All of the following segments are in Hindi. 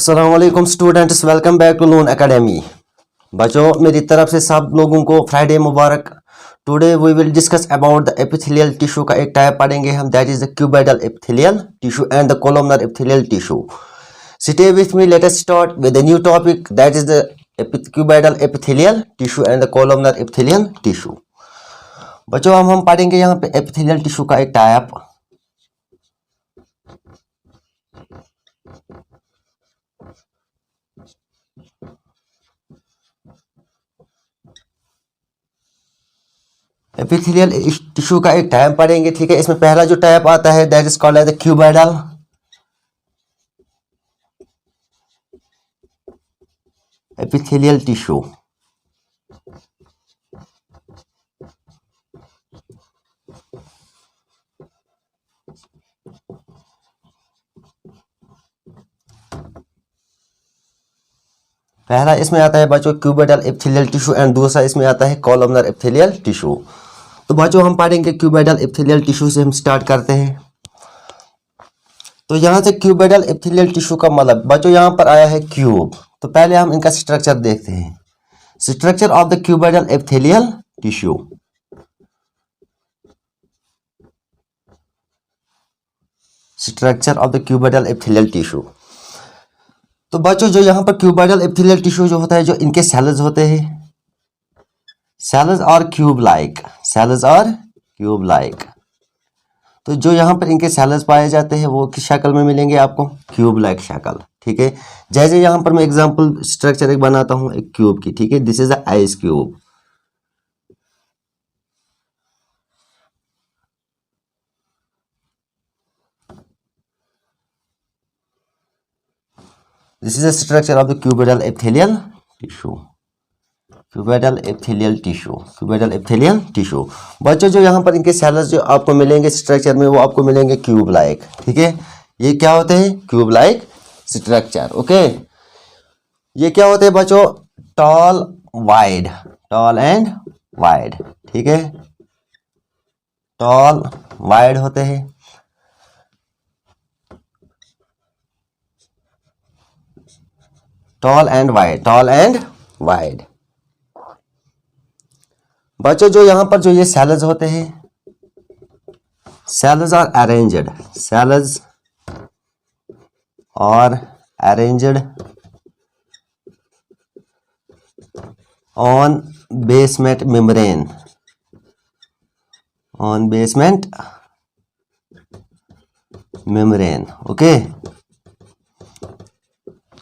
अस्सलामुअलैकुम students, welcome back to Lone academy. बच्चों, मेरी तरफ से सब लोगों को फ्राइडे मुबारक। Today we will discuss about the epithelial tissue का एक टाइप पढ़ेंगे हम, that is the cuboidal epithelial tissue and the columnar epithelial tissue. Stay with me, let us start with the new topic, that is the cuboidal epithelial tissue and the columnar epithelial tissue. बच्चों, हम पढ़ेंगे यहाँ पे एपिथेलियल टिश्यू का एक टाइप। एपिथेलियल टिश्यू का एक टाइप पढ़ेंगे, ठीक है। इसमें पहला जो टाइप आता है that is called as the cuboidal epithelial tissue. पहला इसमें आता है बच्चों क्यूबोइडल एपिथेलियल टिश्यू एंड दूसरा इसमें आता है कोलमनर एपिथेलियल टिश्यू। तो बच्चों, हम पढ़ेंगे क्यूबोइडल एपिथेलियल टिश्यू से हम स्टार्ट करते हैं। तो यहाँ से क्यूबोइडल एपिथेलियल टिश्यू का मतलब बच्चों यहाँ पर आया है क्यूब। तो पहले हम इनका स्ट्रक्चर देखते हैं। Structure of the cuboidal epithelial tissue. Structure of the cuboidal epithelial tissue. तो बच्चों, जो यहाँ पर क्यूबोइडल एपिथेलियल टिश्यू जो होता है, जो इनके सेल्स होते हैं, सेल्स और क्यूब लाइक, सेल्स और क्यूब लाइक। तो जो यहाँ पर इनके सेल्स पाए जाते हैं वो किस शक्ल में मिलेंगे आपको? क्यूब लाइक शक्ल, ठीक है। जैसे यहाँ पर मैं एग्जांपल स्ट्रक्चर एक बनाता हूँ एक क्यूब की, ठीक है। This is the ice cube. This is the structure of the cuboidal epithelial tissue. Cuboidal epithelial tissue, cuboidal epithelial tissue. बच्चों, जो यहाँ पर इनके सेल्स जो आपको मिलेंगे स्ट्रक्चर में वो आपको मिलेंगे क्यूब लाइक, ठीक है। ये क्या होते हैं? Cube like structure, okay. ये क्या होते हैं बच्चों? Tall wide, tall and wide, ठीक है। टॉल वाइड होते हैं। Tall and wide, tall and wide. बच्चों, जो यहां पर जो ये सेल्स होते हैं, cells are arranged, cells are arranged on basement membrane, on basement membrane, okay.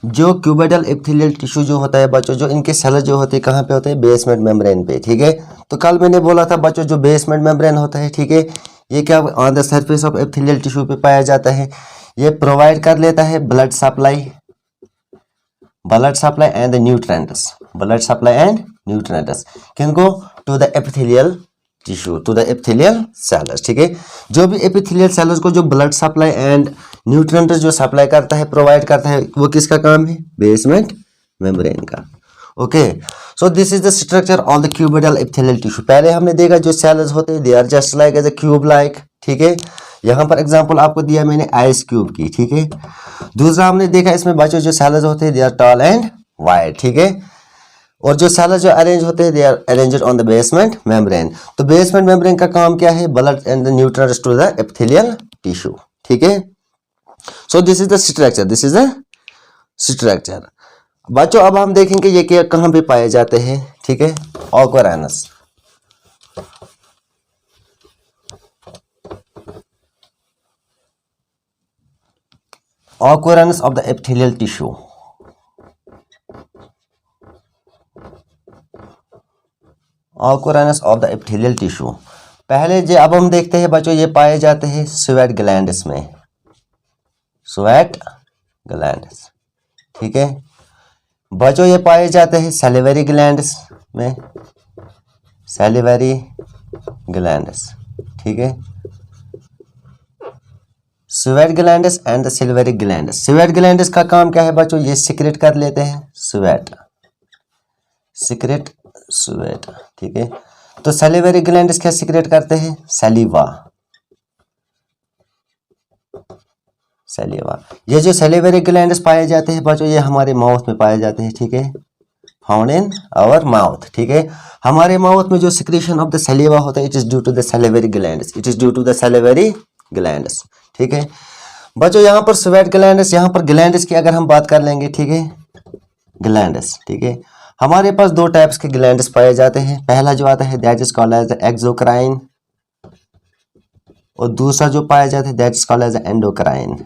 जो क्यूबोइडल एपिथेलियल टिश्यू जो होता है बच्चों, जो इनके सेल्स जो होते हैं कहाँ पे होते हैं? बेसमेंट मेम्ब्रेन पे, ठीक है। तो कल मैंने बोला था बच्चों, जो बेसमेंट मेम्ब्रेन होता है, ठीक है, ये क्या on the surface of epithelial tissue पे पाया जाता है। ये प्रोवाइड कर लेता है blood supply, blood supply and nutrients, blood supply and nutrients किनको? To the epithelial tissue, to the epithelial cells, ठीक है। जो भी एपिथेलियल सेल्स को जो ब्लड सप्लाई एंड न्यूट्रिएंट्स जो सप्लाई करता है, प्रोवाइड करता है, वो किसका काम है? बेसमेंट मेम्ब्रेन का, okay. So this is the structure of the cuboidal epithelial tissue. पहले हमने देखा जो सेल्स होते हैं they are just like as a cube like, ठीक है। यहाँ पर एग्जांपल आपको दिया मैंने आइस क्यूब की, ठीक है। दूसरा हमने देखा इसमें बच्चों जो सेल्स होते हैं they are tall and wide, ठीक है। और जो सेल्स जो अरेंज होते हैं they are arranged on the basement membrane. तो बेसमेंट मेम्ब्रेन का काम क्या है? Blood and the nutrients to the epithelial tissue, ठीक है। So this is the structure, this is the structure. बच्चों, अब हम देखेंगे ये क्या कहाँ पे पाए जाते हैं, ठीक है। Occurrence, occurrence of the epithelial tissue. Occurrence of the epithelial tissue. पहले जो अब हम देखते हैं बच्चों, ये पाए जाते हैं स्वेट ग्लैंड्स में, स्वेट ग्लैंड्स, ठीक है। बच्चों, ये पाए जाते हैं सैलिवरी ग्लैंड्स में, सैलिवरी ग्लैंड्स, ठीक है। Sweat glands and the salivary glands. Sweat glands का काम क्या है बच्चों? ये सिक्रेट कर लेते हैं स्वेट, सिक्रेट स्वेट, ठीक है। तो सैलिवरी ग्लैंड्स क्या सिक्रेट करते हैं? सैलिवा, सलीवा। ये जो सलीवरी ग्लैंड्स पाए जाते हैं बच्चों, ये हमारे माउथ में पाए जाते हैं, ठीक है, फाउंड इन आवर माउथ, ठीक है। हमारे माउथ में जो सिक्रीशन ऑफ द सलीवा होता है, it is due to the salivary glands, it is due to the salivary glands, ठीक है। बच्चों यहाँ पर स्वेट ग्लैंड्स, यहाँ पर ग्लैंड्स की अगर हम बात कर लेंगे, ठीक है, ग्लैंड्स, ठीक है। हमारे पास दो टाइप्स के ग्लैंड्स पाए जाते हैं। पहला जो आता है that is called as exocrine, और दूसरा जो पाया जाता है that is called as endocrine.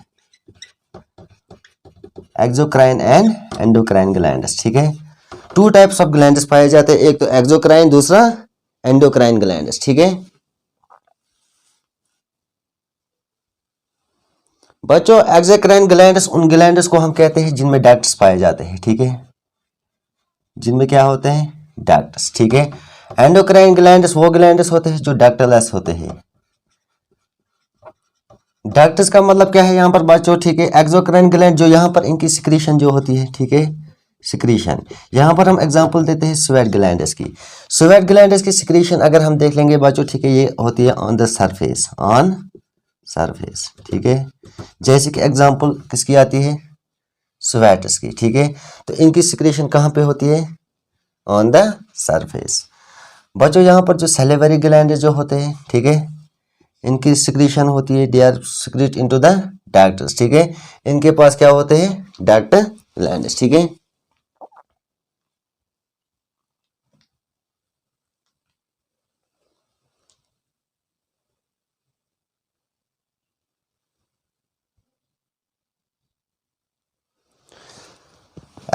Exocrine and endocrine glands, ठीक है। टू टाइप्स ऑफ ग्लैंड्स पाए जाते हैं, एक तो एक्सोक्राइन, दूसरा एंडोक्राइन ग्लैंड्स, ठीक है। बच्चों एक्सोक्राइन ग्लैंड्स उन ग्लैंड्स को हम कहते हैं जिनमें डक्ट्स पाए जाते हैं, ठीक है, जिनमें क्या होते हैं, डक्ट्स, ठीक है। एंडोक्राइन ग्लैंड्स वो ग्लैंड्स होते हैं जो डक्टलेस होते हैं। डक्ट्स का मतलब क्या है यहाँ पर बच्चों, ठीक है। एक्सोक्राइन ग्लैंड जो यहाँ पर इनकी सिक्रीशन जो होती है, ठीक है, सिक्रीशन, यहाँ पर हम एग्जांपल देते हैं स्वेट ग्लैंड्स की। स्वेट ग्लैंड्स की सिक्रीशन अगर हम देख लेंगे बच्चों, ठीक है, ये होती है on the surface, on surface, ठीक है। जैसे कि एग्जांपल किसकी आती है, स्वेट्स की, ठीक है। तो इनकी सिक्रीशन कहाँ पे होती है, ऑन द सरफेस। बच्चों यहाँ पर जो सैलिवरी ग्लैंड जो होते हैं, ठीक है, इनकी सिक्रीशन होती है, they are secrete into the ducts, ठीक है। इनके पास क्या होते हैं, डक्ट ग्लैंड्स, ठीक है।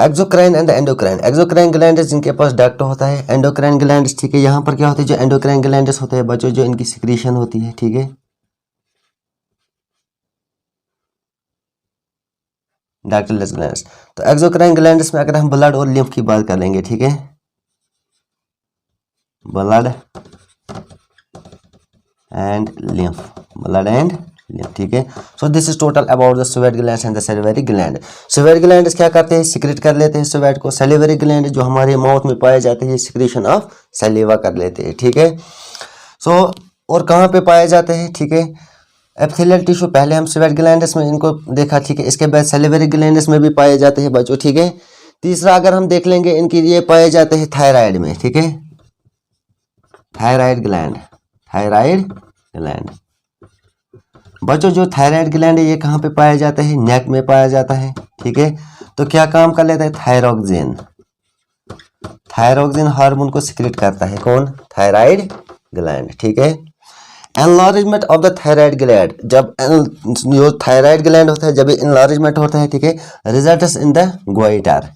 Exocrine and endocrine, exocrine glands जिनके पास डक्ट होता है, एंडोक्राइन ग्लैंड्स, ठीक है। यहाँ पर क्या होता है, जो एंडोक्राइन ग्लैंड्स होते हैं बच्चों, जो इनकी सिक्रीशन होती है, ठीक है, डक्टलेस ग्लैंड्स। तो एक्सोक्राइन ग्लैंड्स में अगर हम ब्लड और लिम्फ की बात कर लेंगे, ठीक है, blood and lymph, blood and lymph, ठीक है। So this is total about the sweat glands and the salivary gland. Sweat glands क्या करते हैं, सिक्रेट कर लेते हैं स्वेट को। सैलिवरी ग्लैंड जो हमारे माउथ में पाए जाते हैं, सिक्रीशन ऑफ सैलिवा कर लेते हैं, ठीक है। सो और कहाँ पे पाए जाते हैं, ठीक है, एपिथेलियल टिश्यू, पहले हम स्वेट ग्लैंड्स में इनको देखा, ठीक है। इसके बाद सैलिवरी ग्लैंड्स में भी पाए जाते हैं बच्चों, ठीक है। तीसरा अगर हम देख लेंगे, इनकी ये पाए जाते हैं थायराइड में, ठीक है, थायराइड ग्लैंड, थायराइड ग्लैंड। बच्चों जो थायराइड ग्लैंड है ये कहाँ पे पाया जाता है, नेक में पाया जाता है, ठीक है। तो क्या काम कर लेता है, थायरोक्सिन, थायरोक्सिन हार्मोन को सिक्रेट करता है, कौन, थायराइड ग्लैंड, ठीक है। Enlargement of the thyroid gland, जब जो थायराइड ग्लैंड होता है, जब एनलार्जमेंट होता है, ठीक है, results in the goitre,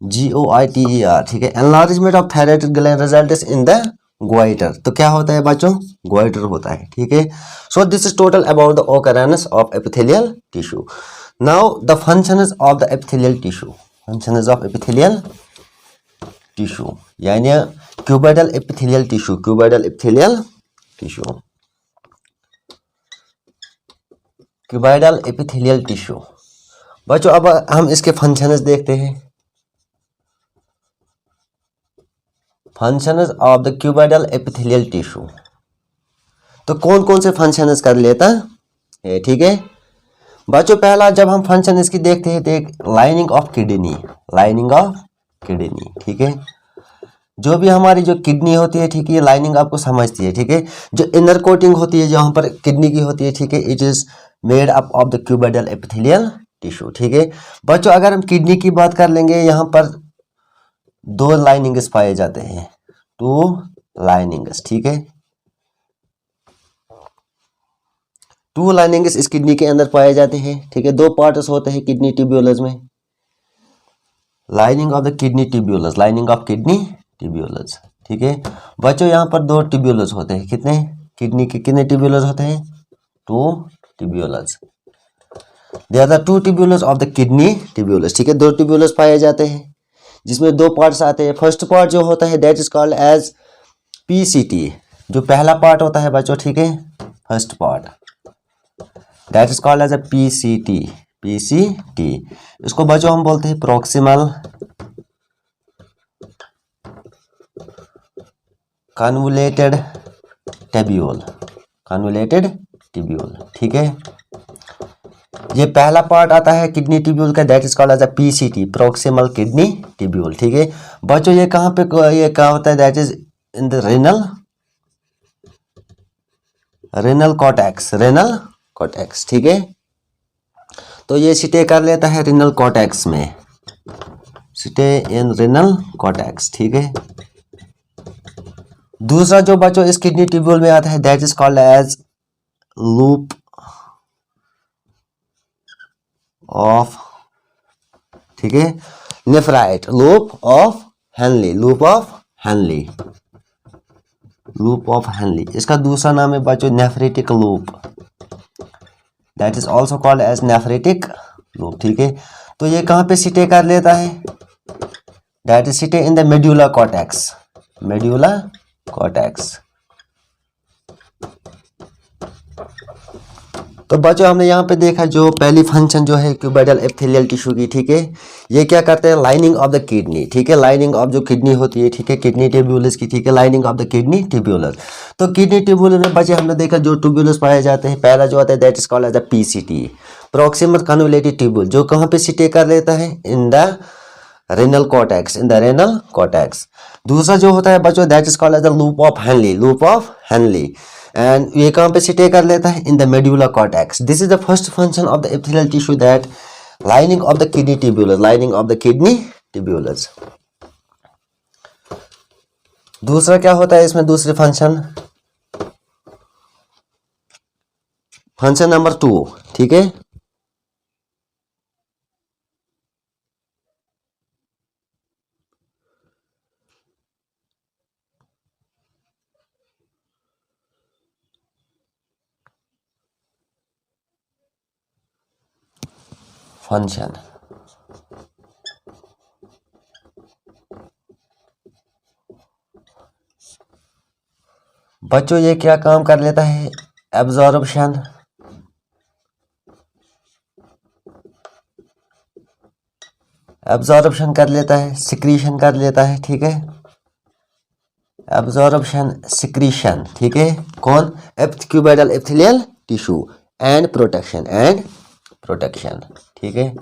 GOITER, ठीक है। Enlargement of thyroid gland results in the goitre. तो क्या होता है बच्चों, गोइटर होता है, ठीक है। So this is total about the occurrence of epithelial tissue. Now the functions of the epithelial tissue, functions of epithelial tissue, यानी cuboidal epithelial tissue, cuboidal epithelial tissue, cuboidal epithelial tissue. बच्चों अब हम इसके फंक्शंस देखते हैं। Functions of the cuboidal epithelial tissue, तो कौन कौन से फंक्शंस कर लेता है, ठीक है। बच्चों पहला जब हम फंक्शन इसकी देखते हैं, देख lining of kidney, lining of kidney, ठीक है। जो भी हमारी जो किडनी होती है, ठीक है, ये लाइनिंग आपको समझती है, ठीक है। जो इनर कोटिंग होती है जहाँ पर किडनी की होती है, ठीक है, it is made up of the cuboidal epithelial tissue, ठीक है। बच्चों अगर हम किडनी की बात कर लेंगे, यहाँ पर दो लाइनिंग्स पाए जाते हैं, टू लाइनिंग्स, ठीक है, टू लाइनिंग्स इस किडनी के अंदर पाए जाते हैं, ठीक है। दो पार्ट्स होते हैं किडनी ट्यूब्यूल्स में, lining of the kidney tubules, lining of kidney tubules, ठीक है। बच्चों यहाँ पर दो ट्यूब्यूल्स होते हैं, कितने, किडनी के कितने ट्यूब्यूल्स होते हैं, two tubules. They are the two tubules of the kidney tubules, ठीक है। दो ट्यूब्यूल्स पाए जाते हैं जिसमें दो पार्ट्स आते हैं। फर्स्ट पार्ट जो होता है that is called as PCT, जो पहला पार्ट होता है बच्चों, ठीक है, first part that is called as a PCT, PCT। इसको बच्चों हम बोलते हैं proximal convoluted tubule, convoluted tubule, ठीक है। ये पहला पार्ट आता है किडनी ट्यूब्यूल का, that is called as a PCT, proximal kidney tubule, ठीक है बच्चों। ये कहाँ पे ये क्या होता है, that is in the renal cortex, ठीक है। तो ये स्टे कर लेता है रेनल कॉर्टेक्स में, स्टे इन रेनल कॉर्टेक्स, ठीक है। दूसरा जो बच्चों इस किडनी ट्यूब्यूल में आता है that is called as loop of, ठीक है, नेफ्राइट, लूप ऑफ हेनली, इसका दूसरा नाम है बच्चों nephritic loop, that is also called as nephritic loop, ठीक है। तो ये कहाँ पे सिटे कर लेता है, that is setae in the medulla cortex. तो बच्चों हमने यहाँ पे देखा जो पहली फंक्शन जो है क्यूबोइडल एपिथेलियल टिश्यू की, ठीक है, ये क्या करते हैं, लाइनिंग ऑफ द किडनी, ठीक है, लाइनिंग ऑफ जो किडनी होती है, ठीक है, किडनी ट्यूब्यूलस की, ठीक है, लाइनिंग ऑफ द किडनी ट्यूब्यूलस। तो किडनी ट्यूब्यूलस में बच्चे हमने देखा जो ट्यूब्यूलस पाए जाते हैं, पहला जो आता है that is called as the PCT, proximal convoluted tubule, जो कहाँ पे सिटे कर लेता है, इन द रेनल कॉर्टेक्स। दूसरा जो होता है बच्चों that is called as the loop of Henle, and ये कहाँ पे सिटे कर लेता है, in the medulla cortex. This is the first function of the epithelial tissue, that lining of the kidney tubules. दूसरा क्या होता है इसमें, दूसरी फंक्शन नंबर 2, ठीक है, फंक्शन बच्चों ये क्या काम कर लेता है, एब्जॉर्प्शन कर लेता है, सिक्रीशन कर लेता है, ठीक है, एब्जॉर्प्शन सिक्रीशन, ठीक है, कौन, cuboidal epithelial tissue, and protection, ठीक है,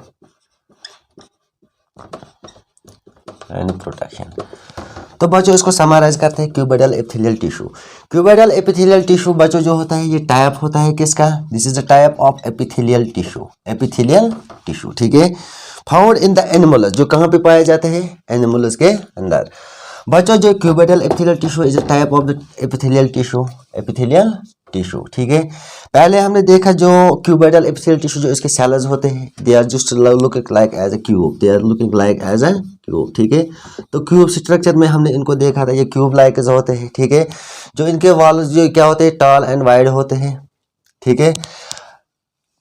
एंड प्रोटेक्शन। तो बच्चों इसको समराइज करते हैं, क्यूबोइडल एपिथेलियल टिश्यू बच्चों जो होता है ये टाइप होता है किसका, this is the type of epithelial tissue, ठीक है, फाउंड इन द एनिमल्स, जो कहाँ पे पाए जाते हैं, एनिमल्स के अंदर। बच्चों जो cuboidal epithelial tissue is a type of the epithelial tissue, ठीक है। पहले हमने देखा जो क्यूबोइडल एपिथेलियल टिश्यू जो इसके सेल्स होते हैं, they are just looking like as a cube, ठीक है। तो क्यूब स्ट्रक्चर में हमने इनको देखा था, ये क्यूब लाइक होते हैं, ठीक है, जो इनके वॉल्स जो क्या होते हैं, टॉल एंड वाइड होते हैं, ठीक है।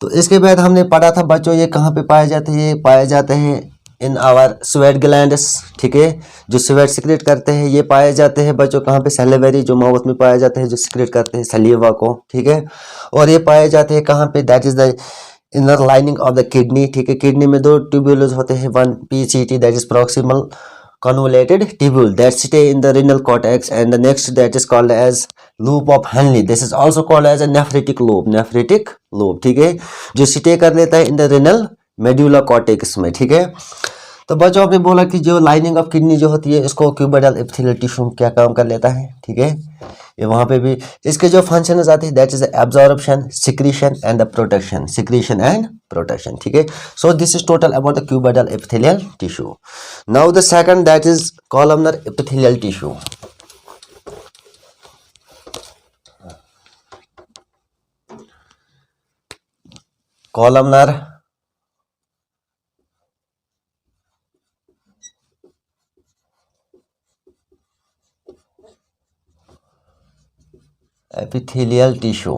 तो इसके बाद हमने पढ़ा था बच्चों ये कहाँ पे पाए जाते हैं, ये पाए जाते हैं इन आवर स्वेट ग्लैंड्स, ठीक है, जो स्वेट सिक्रेट करते हैं, ये पाए जाते हैं बच्चों कहाँ पे, सैलिवरी, जो माउथ में पाए जाते हैं, जो सिक्रेट करते हैं सलीवा को, ठीक है। और ये पाए जाते हैं कहाँ पे, that is the inner lining of the kidney, ठीक है। किडनी में 2 ट्यूब्यूल्स होते हैं, one PCT that is proximal convoluted tubule that stay in the renal cortex, and the next that is called as loop of Henle, this is also called as a nephritic loop, ठीक है, जो स्टे कर लेता है in the renal medulla cortex में, ठीक है। तो बच्चों आपने बोला कि जो लाइनिंग ऑफ किडनी जो होती है इसको क्यूबोइडल एपिथेलियल टिश्यू क्या काम कर लेता है, ठीक है, ये वहां पे भी इसके जो फंक्शंस आते हैं that is absorption, secretion and protection, ठीक है। So this is total about the cuboidal epithelial tissue. Now the second that is columnar epithelial tissue. Columnar epithelial tissue,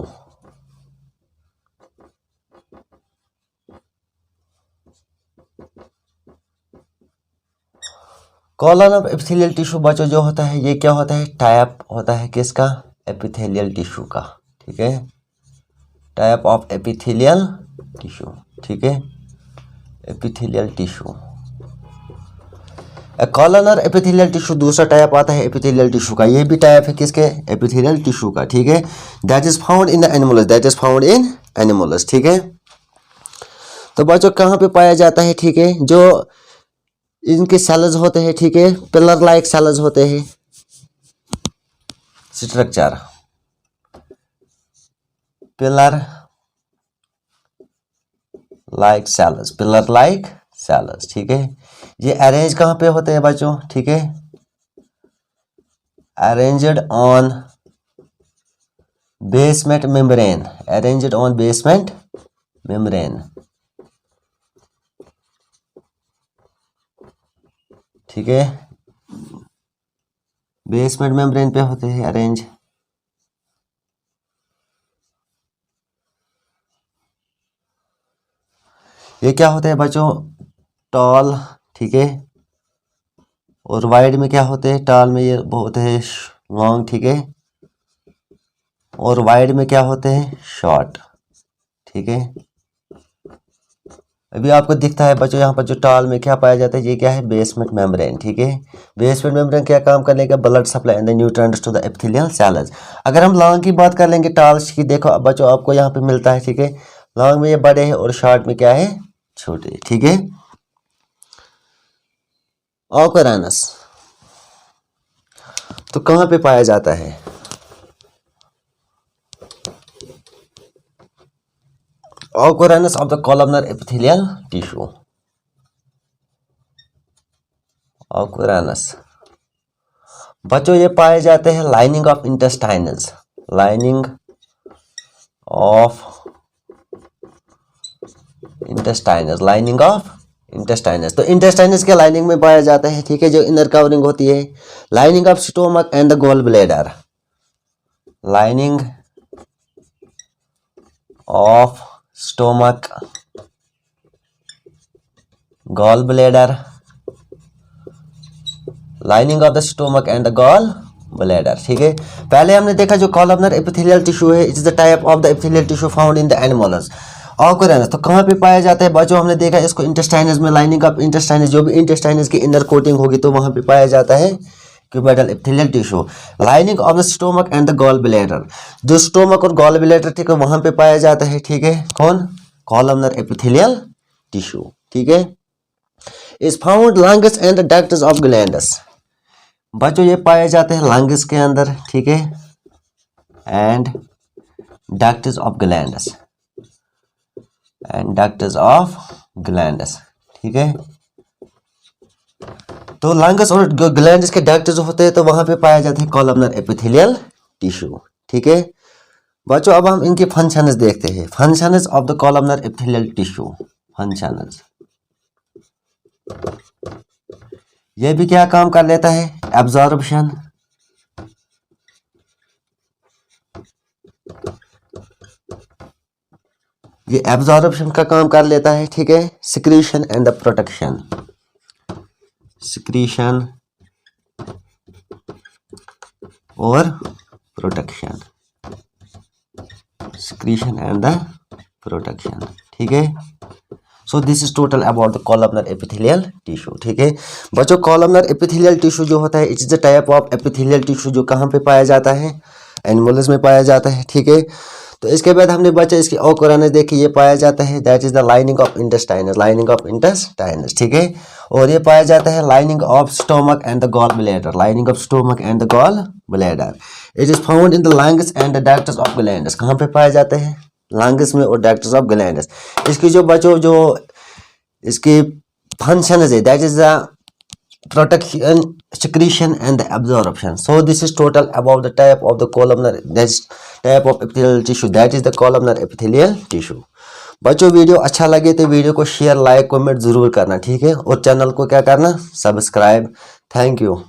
colon of epithelial tissue बच्चों जो होता है ये क्या होता है, टाइप होता है किसका, एपिथेलियल टिश्यू का, ठीक है, टाइप ऑफ एपिथेलियल टिश्यू, ठीक है, एपिथेलियल टिश्यू। कॉलनर एपिथेलियल टिश्यू दूसरा टाइप आता है एपिथेलियल टिश्यू का, ये भी टाइप है किसके, एपिथेलियल टिश्यू का, ठीक है, that is found in animals, ठीक है। तो बच्चों कहाँ पे पाया जाता है, ठीक है, जो इनके सेल्स होते हैं, ठीक है, पिलर लाइक सेल्स होते हैं, structure pillar like cells, pillar like cells, ठीक है। ये अरेंज कहाँ पे होते हैं बच्चों, ठीक है, arranged on basement membrane, arranged on basement membrane, ठीक है, बेसमेंट मेम्ब्रेन पे होते हैं अरेंज। ये क्या होते हैं बच्चों, टॉल, ठीक है, और वाइड में क्या होते हैं, टॉल में ये होते हैं लॉन्ग, ठीक है, और वाइड में क्या होते हैं, शॉर्ट, ठीक है। अभी आपको दिखता है बच्चों यहाँ पर जो टॉल में क्या पाया जाता है, ये क्या है, बेसमेंट मेम्ब्रेन, ठीक है। बेसमेंट मेम्ब्रेन क्या काम करेगा, blood supply and the nutrients to the epithelial cells. अगर हम लॉन्ग की बात कर लेंगे, टॉल्स की, देखो बच्चों आपको यहाँ पे मिलता है, ठीक है, लॉन्ग में ये बड़े हैं और शॉर्ट में क्या है, छोटे, ठीक है। ऑकरेनस तो कहाँ पे पाया जाता है, occurrence of the columnar epithelial tissue, occurrence बच्चों ये पाए जाते हैं lining of intestines, lining of intestines, lining of intestines. तो इंटेस्टाइनस के लाइनिंग में पाया जाता है, ठीक है, जो इनर कवरिंग होती है, lining of stomach and the gall bladder, lining of stomach, gall bladder, lining of the stomach and the gall bladder, ठीक है। पहले हमने देखा जो कॉलमनर एपिथेलियल टिश्यू है, it is the type of the epithelial tissue found in the animals. Occurrence तो कहाँ पे पाया जाता है बच्चों, हमने देखा इसको इंटेस्टाइनस में, लाइनिंग ऑफ इंटेस्टाइनस, जो भी इंटेस्टाइनस की इनर कोटिंग होगी तो वहाँ पे पाया जाता है cuboidal epithelial tissue. Lining of the stomach and the gall bladder, जो स्टोमक और गॉल ब्लैडर, ठीक है, वहाँ पे पाया जाता है, ठीक है, कौन, कॉलमनर एपिथेलियल टिश्यू, ठीक है। Is found lungs and the ducts of glands, बच्चों ये पाए जाते हैं लंग्स के अंदर, ठीक है, and ducts of glands, and ducts of glands, ठीक है। तो लंग्स और ग्लैंड्स के डक्ट जो होते हैं तो वहां पे पाया जाता है कॉलमनर एपिथेलियल टिश्यू, ठीक है। बच्चों अब हम इनके फंक्शंस देखते हैं, functions of the columnar epithelial tissue, functions, ये भी क्या काम कर लेता है, एब्जॉर्प्शन, ये एब्जॉर्प्शन का काम कर लेता है, ठीक है, secretion and the protection, secretion और protection, secretion and the protection, ठीक है। So this is total about the columnar epithelial tissue, ठीक है। बच्चों कॉलमनर एपिथेलियल टिश्यू जो होता है, it is the type of epithelial tissue जो कहाँ पे पाया जाता है, एनिमल्स में पाया जाता है, ठीक है। तो इसके बाद हमने बच्चा इसकी ऑकरेनस देखी, ये पाया जाता है that is the lining of intestines, lining of intestines, ठीक है। और ये पाया जाता है lining of stomach and the gall bladder, lining of stomach and the gall bladder. It is found in the lungs and the ducts of glands, कहाँ पे पाए जाते हैं, लंग्स में और डक्ट्स ऑफ ग्लैंड्स। इसकी जो बच्चों जो इसकी फंक्शन है that is the protection, secretion and the absorption. So this is total about the type of the columnar, that type of epithelial tissue, that is the columnar epithelial tissue. बच्चों वीडियो अच्छा लगे तो वीडियो को शेयर, लाइक, कमेंट जरूर करना, ठीक है, और चैनल को क्या करना, सब्सक्राइब। Thank you.